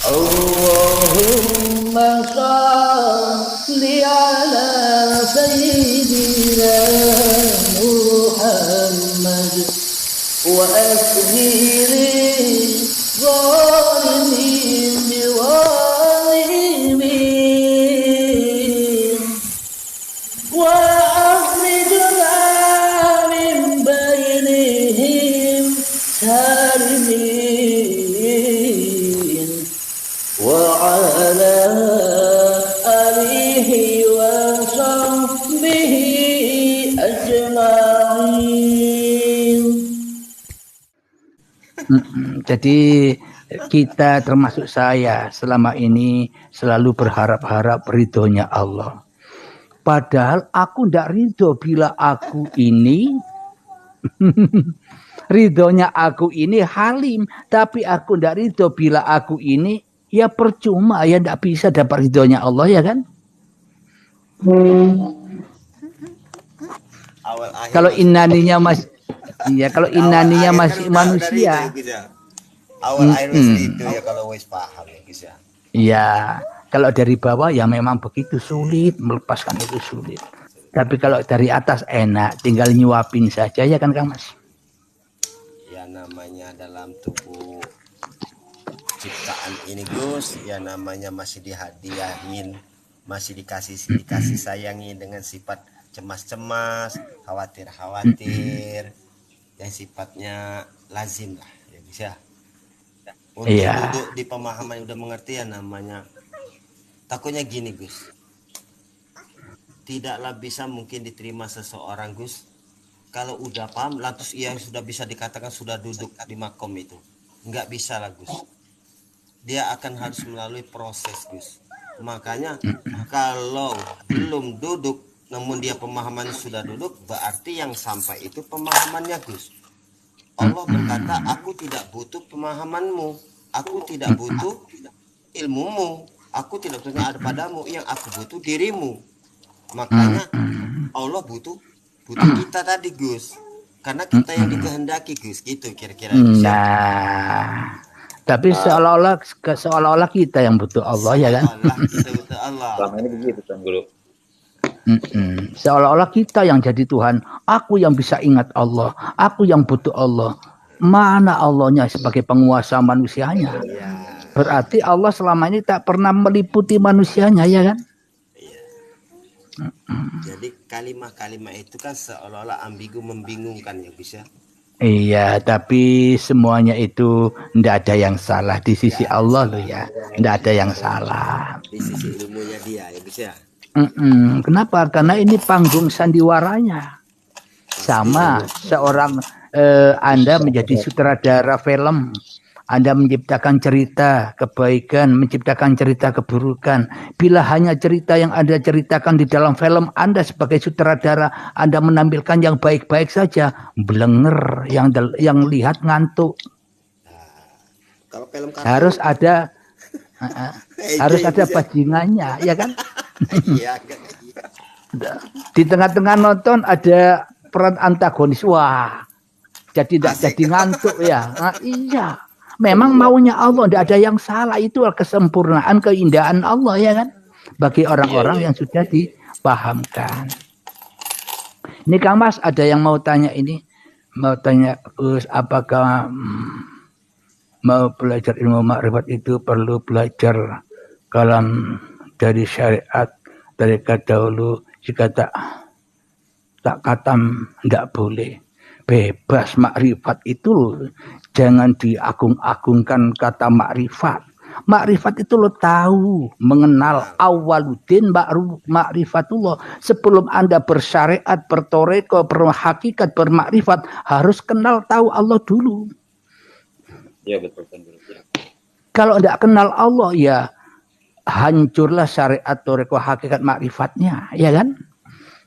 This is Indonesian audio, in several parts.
Allahumma salli ala sayyidina Muhammad wa akhiri zalimin biwalimin wa akhrijna min bainihim salimin wa ala alihi wa sahbihi ajma'in. Jadi kita termasuk saya selama ini selalu berharap-harap ridhonya Allah. Padahal aku tidak ridho bila aku ini ridhonya aku ini halim, tapi aku tidak ridho bila aku ini ya percuma, ya tidak bisa dapat ridhonya Allah, ya kan? Kalau inaninya masih, iya, kalau inaninya masih manusia. Awal air itu ya kalau wis paham ya guys ya. Iya, kalau dari bawah ya memang begitu sulit, melepaskan itu sulit. Tapi kalau dari atas enak, tinggal nyuapin saja, ya kan Kang Mas? Ya namanya dalam tubuh ciptaan ini Gus, ya namanya masih dihadiahin, masih dikasih sayangi dengan sifat cemas-cemas, khawatir-khawatir, yang sifatnya lazim lah ya bisa. Untuk duduk di pemahaman udah mengerti ya namanya. Takutnya gini Gus, tidaklah bisa mungkin diterima seseorang Gus kalau udah paham lantas ia sudah bisa dikatakan sudah duduk di makom itu. Nggak bisa lah Gus, dia akan harus melalui proses Gus. Makanya kalau belum duduk namun dia pemahamannya sudah duduk, berarti yang sampai itu pemahamannya Gus. Allah berkata, aku tidak butuh pemahamanmu, aku tidak butuh ilmumu, aku tidak butuh ada padamu, yang aku butuh dirimu. Makanya Allah butuh kita tadi Gus, karena kita yang dikehendaki Gus, gitu kira-kira. Nah, tapi seolah-olah kita yang butuh Allah, ya kan? Kita butuh Allah. Selama ini begitu kan Guru. Seolah-olah kita yang jadi Tuhan. Aku yang bisa ingat Allah, aku yang butuh Allah. Mana Allahnya sebagai penguasa manusianya? Berarti Allah selama ini tak pernah meliputi manusianya, ya kan? Jadi kalimat-kalimat itu kan seolah-olah ambigu, membingungkan ya bisa. Iya, tapi semuanya itu tidak ada yang salah di sisi Allah loh ya. Tidak ada yang salah. Di sisi ilmunya dia ya bisa. Kenapa? Karena ini panggung sandiwaranya. Sama seorang Anda menjadi sutradara film, Anda menciptakan cerita kebaikan, menciptakan cerita keburukan. Bila hanya cerita yang Anda ceritakan di dalam film, Anda sebagai sutradara, Anda menampilkan yang baik-baik saja, blenger, yang lihat ngantuk. Kalau film harus ada bajingannya, ya kan? Di tengah-tengah nonton ada peran antagonis, wah, jadi tidak jadi ngantuk ya. Nah, iya, memang maunya Allah, tidak ada yang salah, itu kesempurnaan, keindahan Allah, ya kan? Bagi orang-orang yang sudah dipahamkan. Ini Kang Mas ada yang mau tanya ini, mau tanya apakah mau belajar ilmu makrifat itu perlu belajar kalam dari syariat dari dahulu, jika tak katam tidak boleh, bebas. Makrifat itu jangan diagung-agungkan kata makrifat. Makrifat itu lo tahu, mengenal awaludin makrifatullah. Sebelum Anda bersyariat, bertoreko, berhakikat, bermakrifat, harus kenal tahu Allah dulu. Ya betul. Kalau tidak kenal Allah ya hancurlah syariat, toreko, hakikat, makrifatnya, ya kan?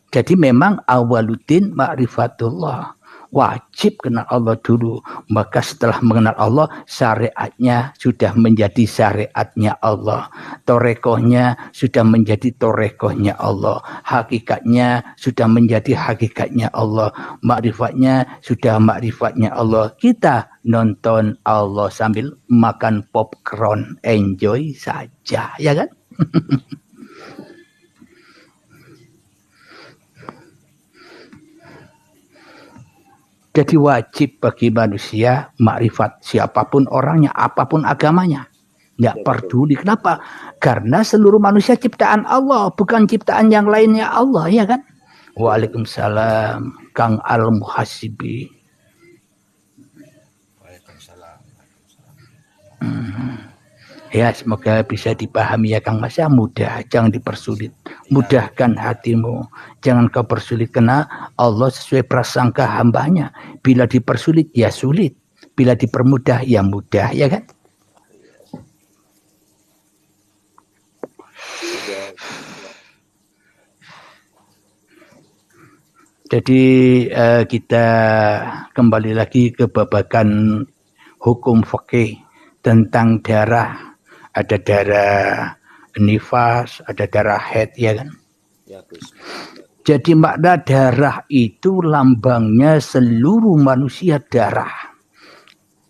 Jadi memang awaludin makrifatullah. Wajib kenal Allah dulu. Maka setelah mengenal Allah, syariatnya sudah menjadi syariatnya Allah. Torekohnya sudah menjadi torekohnya Allah. Hakikatnya sudah menjadi hakikatnya Allah. Makrifatnya sudah makrifatnya Allah. Kita nonton Allah sambil makan popcorn. Enjoy saja, ya kan? Jadi wajib bagi manusia makrifat siapapun orangnya, apapun agamanya. Nggak peduli. Kenapa? Karena seluruh manusia ciptaan Allah, bukan ciptaan yang lainnya Allah, ya kan? Waalaikumsalam, Kang Al-Muhasibi. Waalaikumsalam. Ya, semoga bisa dipahami ya Kang Mas, ya, mudah, jangan dipersulit. Mudahkan hatimu, jangan kau persulit, karena Allah sesuai prasangka hambanya. Bila dipersulit ya sulit, bila dipermudah ya mudah, ya kan? Jadi kita kembali lagi ke babakan hukum fikih tentang darah. Ada darah nifas, ada darah haid, ya kan? Ya, Gus. Jadi makna darah itu lambangnya seluruh manusia darah.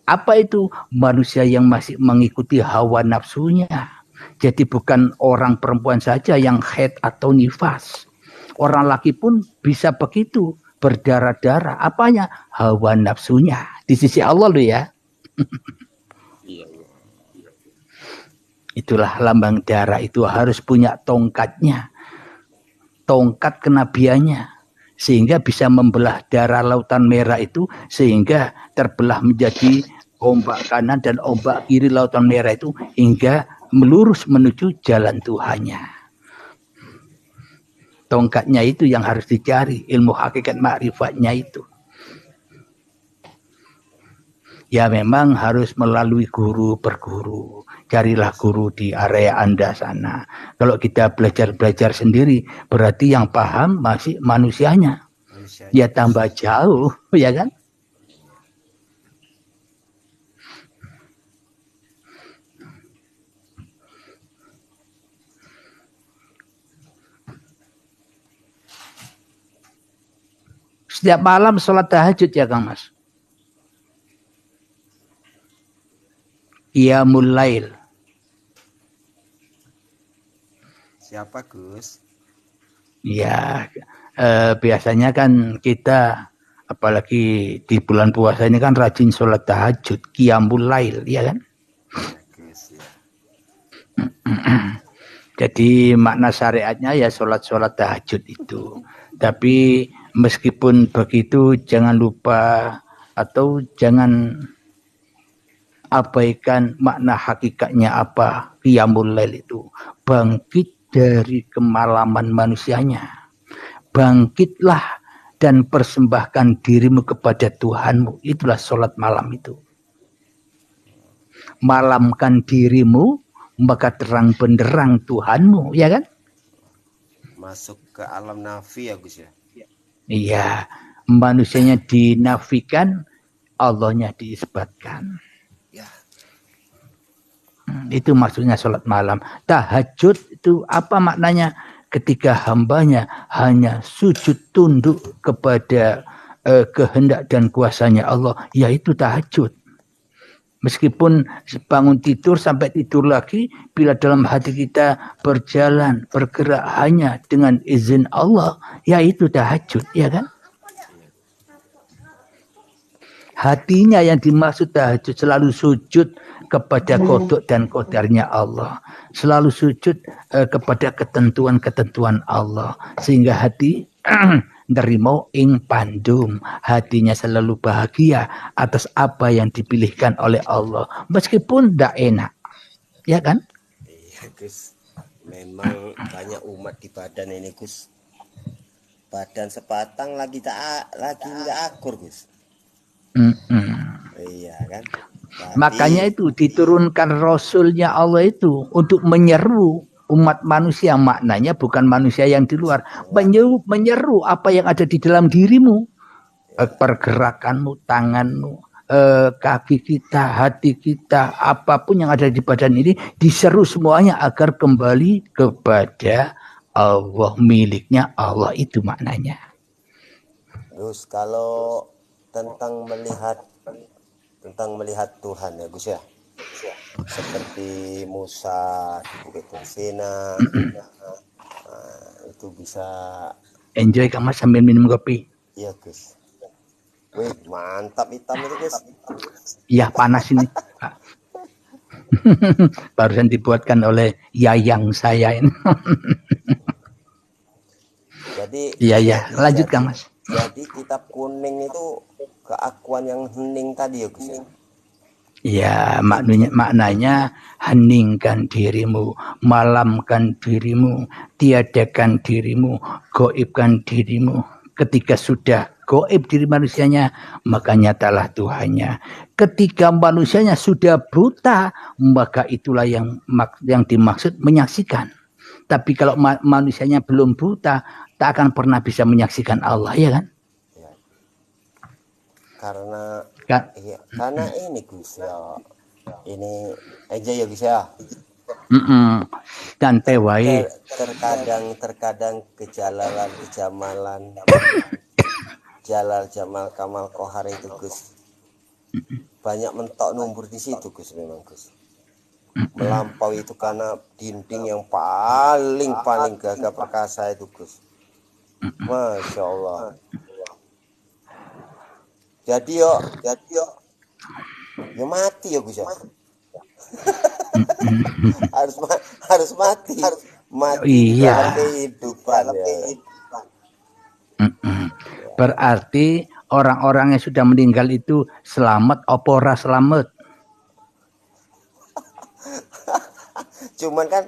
Apa itu? Manusia yang masih mengikuti hawa nafsunya. Jadi bukan orang perempuan saja yang haid atau nifas. Orang laki pun bisa begitu, berdarah-darah. Apanya? Hawa nafsunya. Di sisi Allah loh ya. Iya. Itulah lambang darah itu harus punya tongkatnya. Tongkat kenabiannya. Sehingga bisa membelah darah lautan merah itu. Sehingga terbelah menjadi ombak kanan dan ombak kiri lautan merah itu. Hingga melurus menuju jalan Tuhannya. Tongkatnya itu yang harus dicari. Ilmu hakikat makrifatnya itu. Ya memang harus melalui guru berguru. Carilah guru di area Anda sana. Kalau kita belajar sendiri, berarti yang paham masih manusianya. Ya tambah jauh, ya kan? Setiap malam sholat tahajud ya Kang Mas. Qiyamul Lail. Siapa Gus? Ya, biasanya kan kita, apalagi di bulan puasa ini kan rajin sholat tahajud, Qiyamul Lail, ya kan? Gus, ya. Jadi makna syariatnya ya sholat tahajud itu. Tapi meskipun begitu jangan lupa atau jangan abaikan makna hakikatnya apa. Qiyamul Lail itu bangkit dari kemalaman manusianya. Bangkitlah dan persembahkan dirimu kepada Tuhanmu. Itulah sholat malam itu. Malamkan dirimu, maka terang benderang Tuhanmu, ya kan? Masuk ke alam nafi ya Gus ya? Iya, manusianya dinafikan, Allahnya diisbatkan. Ya. Itu maksudnya sholat malam. Tahajud itu apa maknanya? Ketika hambanya hanya sujud tunduk kepada kehendak dan kuasanya Allah, yaitu tahajud. Meskipun bangun tidur sampai tidur lagi, bila dalam hati kita berjalan, bergerak hanya dengan izin Allah, yaitu tahajud, ya kan? Hatinya yang dimaksud tahajud selalu sujud kepada kodok dan kodarnya Allah. Selalu sujud kepada ketentuan-ketentuan Allah. Sehingga hati nerimo ing pandum. Hatinya selalu bahagia atas apa yang dipilihkan oleh Allah. Meskipun tidak enak. Ya kan? Iya Gus. Memang banyak umat di badan ini Gus. Badan sepatang lagi nggak akur Gus. Iya kan. Tapi, makanya itu diturunkan Rasulnya Allah itu untuk menyeru umat manusia. Maknanya bukan manusia yang di luar, menyeru apa yang ada di dalam dirimu. pergerakanmu, tanganmu, kaki kita, hati kita, apapun yang ada di badan ini diseru semuanya agar kembali kepada Allah, miliknya Allah, itu maknanya. Gus, kalau tentang melihat Tuhan ya Gus ya, seperti Musa di Bukit Tursina, itu bisa Enjoy Kang Mas sambil minum kopi. iya Gus. Wih, mantap hitam itu Gus. Iya, panas ini. Barusan dibuatkan oleh yayang saya ini. Jadi Iya, lanjut Kang Mas. Jadi kitab kuning itu keakuan yang hening tadi ya Gus ya. Ya, maknanya heningkan dirimu, malamkan dirimu, tiadakan dirimu, goibkan dirimu. Ketika sudah goib diri manusianya, maka nyatalah Tuhannya. Ketika manusianya sudah buta, maka itulah yang dimaksud menyaksikan. Tapi kalau manusianya belum buta, tak akan pernah bisa menyaksikan Allah, ya kan? Ya. Karena Ya. karena ini Gus ya, ini aja ya Gus ya. Dan tewai terkadang kejamalan Jalal Jamal Kamal Kohar itu Gus banyak mentok numbur di situ Gus, memang Gus melampaui itu karena dinding yang paling gagah perkasa itu Gus. Masya Allah. Jadi yo ya mati ya Gus ya. harus mati iya. dalam kehidupan ya. Berarti orang-orang yang sudah meninggal itu selamat apa ora selamat? Cuman kan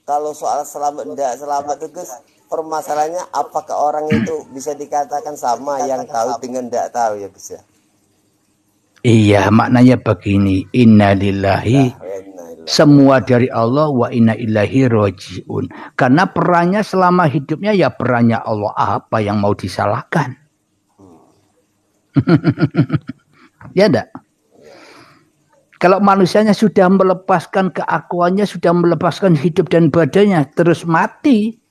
kalau soal selamat enggak selamat itu Gus, permasalahannya apakah orang itu bisa dikatakan sama yang tahu dengan enggak tahu ya Gus ya. Iya, maknanya begini, innalillahi, semua dari Allah, wa inna ilaihi rojiun. Karena perannya selama hidupnya ya perannya Allah, apa yang mau disalahkan? Ya enggak? Kalau manusianya sudah melepaskan keakuannya, sudah melepaskan hidup dan badannya, terus mati,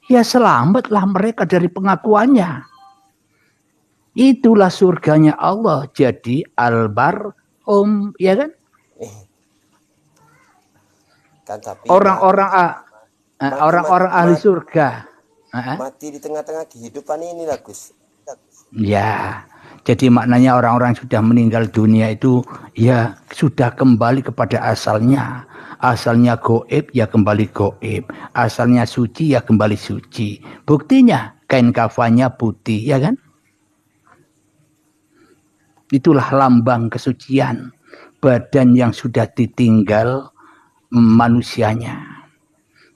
ya selamatlah mereka dari pengakuannya. Itulah surganya Allah. Jadi albar ya kan? Kan tapi orang-orang ahli surga mati di tengah-tengah kehidupan ini lah Gus. Ya, jadi maknanya orang-orang sudah meninggal dunia itu ya sudah kembali kepada asalnya. Asalnya goib ya kembali goib. Asalnya suci ya kembali suci. Buktinya kain kafannya putih, ya kan? Itulah lambang kesucian badan yang sudah ditinggal manusianya.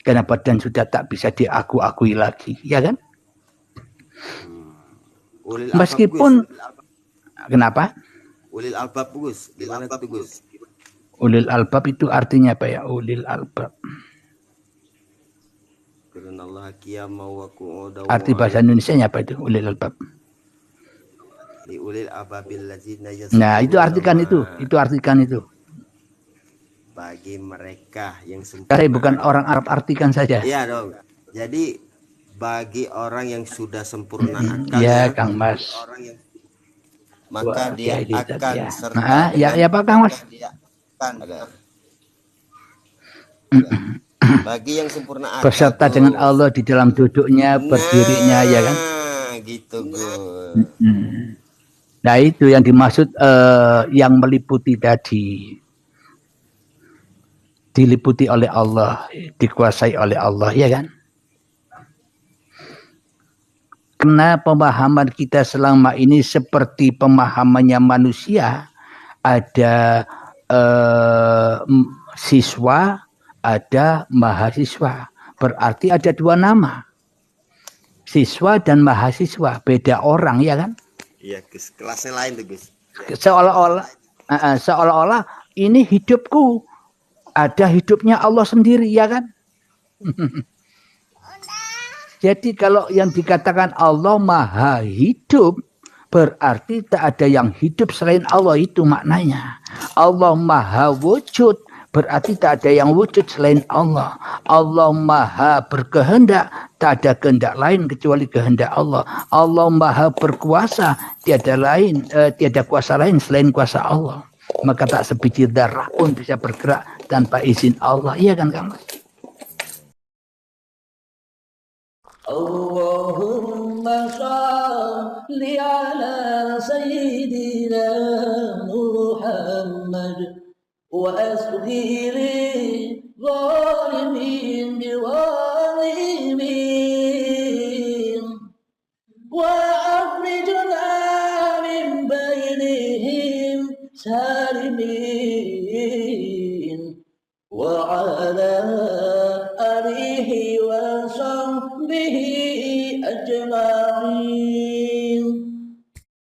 Karena badan sudah tak bisa diakui lagi, ya kan? Meskipun kenapa? Ulil albab Gus, gimana itu Gus? Ulil albab itu artinya apa ya? Ulil albab. Arti bahasa Indonesianya apa itu? Ulil albab. Nah, itu artikan itu. Itu artikan itu. Bagi mereka yang sempurna. Bukan orang Arab, artikan saja. Iya dong. Jadi bagi orang yang sudah sempurna akal, ya Kang Mas. Maka dia akan serta ya Pak Kang Mas. Bagi yang sempurna akal beserta dengan Allah di dalam duduknya, berdirinya, ya kan? Gitu Gus. Nah itu yang dimaksud yang meliputi tadi, diliputi oleh Allah, dikuasai oleh Allah, ya kan? Karena pemahaman kita selama ini seperti pemahamannya manusia, ada siswa, ada mahasiswa. Berarti ada dua nama, siswa dan mahasiswa, beda orang, ya kan? Iya Gus, kelasnya lain tuh Gus. Seolah-olah ini hidupku, ada hidupnya Allah sendiri, ya kan? Jadi kalau yang dikatakan Allah maha hidup, Berarti tak ada yang hidup selain Allah, itu maknanya. Allah maha wujud, berarti tak ada yang wujud selain Allah. Allah maha berkehendak, tak ada kehendak lain kecuali kehendak Allah. Allah maha berkuasa, tiada kuasa lain selain kuasa Allah. Maka tak sebiji darah pun bisa bergerak tanpa izin Allah. Iya kan Kang? Allahumma shalli ala sayyidina Muhammad wa asghiri zalimin biwalimin wa akhrijna min bainihim salimin wa ala alihi wa sahbihi ajma'in.